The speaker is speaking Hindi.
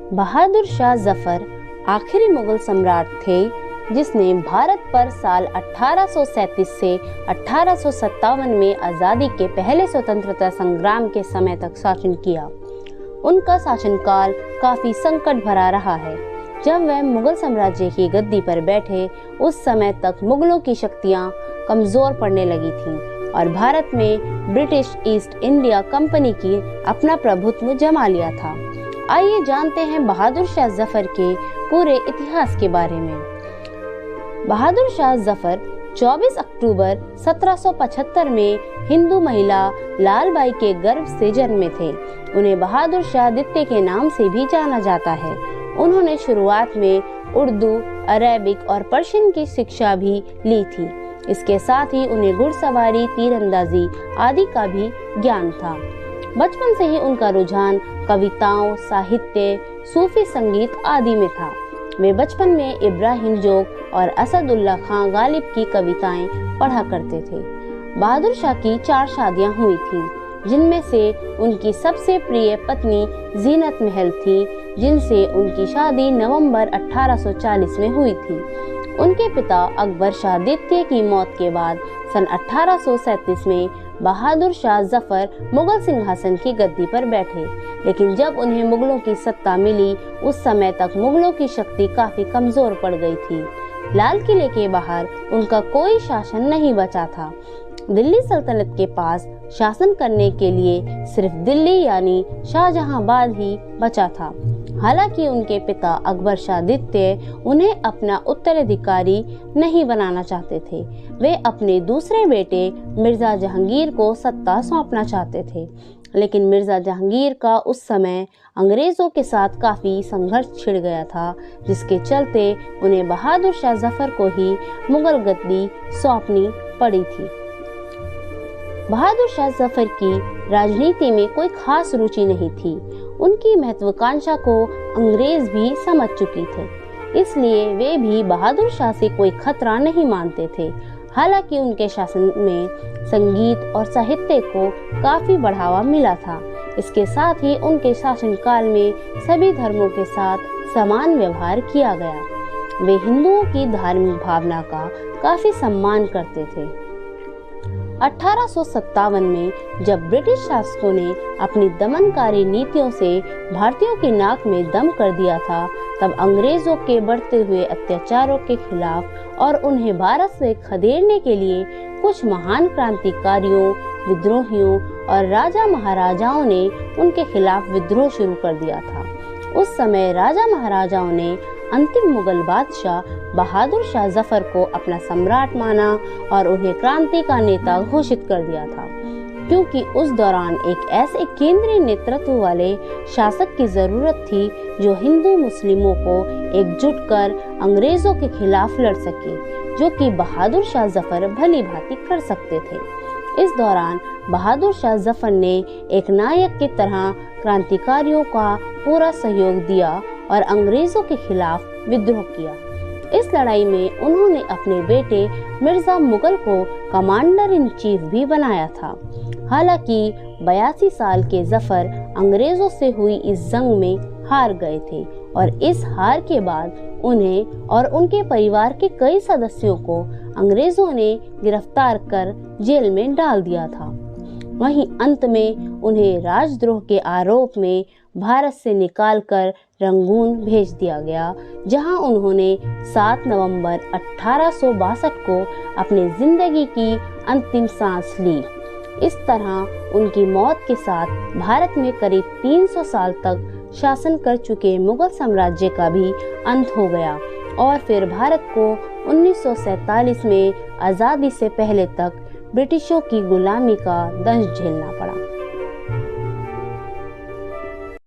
बहादुर शाह जफर आखिरी मुगल सम्राट थे जिसने भारत पर साल 1837 से 1857 में आज़ादी के पहले स्वतंत्रता संग्राम के समय तक शासन किया। उनका शासनकाल काफी संकट भरा रहा है। जब वह मुगल साम्राज्य की गद्दी पर बैठे उस समय तक मुगलों की शक्तियां कमजोर पड़ने लगी थीं और भारत में ब्रिटिश ईस्ट इंडिया कंपनी की अपना प्रभुत्व जमा लिया था। आइए जानते हैं बहादुर शाह जफर के पूरे इतिहास के बारे में। बहादुर शाह जफर 24 अक्टूबर 1775 में हिंदू महिला लाल बाई के गर्भ से जन्मे थे। उन्हें बहादुर शाह द्वितीय के नाम से भी जाना जाता है। उन्होंने शुरुआत में उर्दू, अरेबिक और पर्शियन की शिक्षा भी ली थी। इसके साथ ही उन्हें घुड़सवारी, तीरंदाजी आदि का भी ज्ञान था। बचपन से ही उनका रुझान कविताओं, साहित्य, सूफी संगीत आदि में था। वे बचपन में इब्राहिम जोग और असदुल्ला खां गालिब की कविताएं पढ़ा करते थे। बहादुर शाह की 4 शादियां हुई थीं, जिनमें से उनकी सबसे प्रिय पत्नी जीनत महल थी, जिनसे उनकी शादी नवंबर 1840 में हुई थी। उनके पिता अकबर शाह द्वितीय की मौत के बाद सन 1837 में बहादुर शाह जफर मुगल सिंहासन की गद्दी पर बैठे। लेकिन जब उन्हें मुगलों की सत्ता मिली उस समय तक मुगलों की शक्ति काफी कमजोर पड़ गई थी। लाल किले के बाहर उनका कोई शासन नहीं बचा था। दिल्ली सल्तनत के पास शासन करने के लिए सिर्फ दिल्ली यानी शाहजहांबाद ही बचा था। हालांकि उनके पिता अकबर शाह द्वितीय उन्हें अपना उत्तराधिकारी नहीं बनाना चाहते थे। वे अपने दूसरे बेटे मिर्जा जहांगीर को सत्ता सौंपना चाहते थे। लेकिन मिर्जा जहांगीर का उस समय अंग्रेजों के साथ काफी संघर्ष छिड़ गया था, जिसके चलते उन्हें बहादुर शाह जफर को ही मुगल गद्दी सौंपनी पड़ी थी। बहादुर शाह जफर की राजनीति में कोई खास रुचि नहीं थी। उनकी महत्वाकांक्षा को अंग्रेज भी समझ चुके थे, इसलिए वे भी बहादुर शाह से कोई खतरा नहीं मानते थे। हालांकि उनके शासन में संगीत और साहित्य को काफी बढ़ावा मिला था। इसके साथ ही उनके शासनकाल में सभी धर्मों के साथ समान व्यवहार किया गया। वे हिंदुओं की धार्मिक भावना का काफी सम्मान करते थे। 1857 में जब ब्रिटिश शासकों ने अपनी दमनकारी नीतियों से भारतीयों की नाक में दम कर दिया था, तब अंग्रेजों के बढ़ते हुए अत्याचारों के खिलाफ और उन्हें भारत से खदेड़ने के लिए कुछ महान क्रांतिकारियों, विद्रोहियों और राजा महाराजाओं ने उनके खिलाफ विद्रोह शुरू कर दिया था। उस समय राजा महाराजाओं ने अंतिम मुगल बादशाह बहादुर शाह जफर को अपना सम्राट माना और उन्हें क्रांति का नेता घोषित कर दिया था, क्योंकि उस दौरान एक ऐसे केंद्रीय नेतृत्व वाले शासक की जरूरत थी जो हिंदू मुस्लिमों को एकजुट कर अंग्रेजों के खिलाफ लड़ सके, जो कि बहादुर शाह जफर भली भांति कर सकते थे। इस दौरान बहादुर शाह जफर ने एक नायक की तरह क्रांतिकारियों का पूरा सहयोग दिया और अंग्रेजों के खिलाफ विद्रोह किया। इस लड़ाई में उन्होंने अपने बेटे मिर्जा मुगल को कमांडर इन चीफ भी बनाया था। हालांकि 82 साल के जफर अंग्रेजों से हुई इस जंग में हार गए थे और इस हार के बाद उन्हें और उनके परिवार के कई सदस्यों को अंग्रेजों ने गिरफ्तार कर जेल में डाल दिया था। वहीं अंत में उन्हें राजद्रोह के आरोप में भारत से निकालकर रंगून भेज दिया गया, जहां उन्होंने 7 नवंबर 1862 को अपनी जिंदगी की अंतिम सांस ली। इस तरह उनकी मौत के साथ भारत में करीब 300 साल तक शासन कर चुके मुगल साम्राज्य का भी अंत हो गया और फिर भारत को 1947 में आज़ादी से पहले तक ब्रिटिशों की गुलामी का दंश झेलना पड़ा।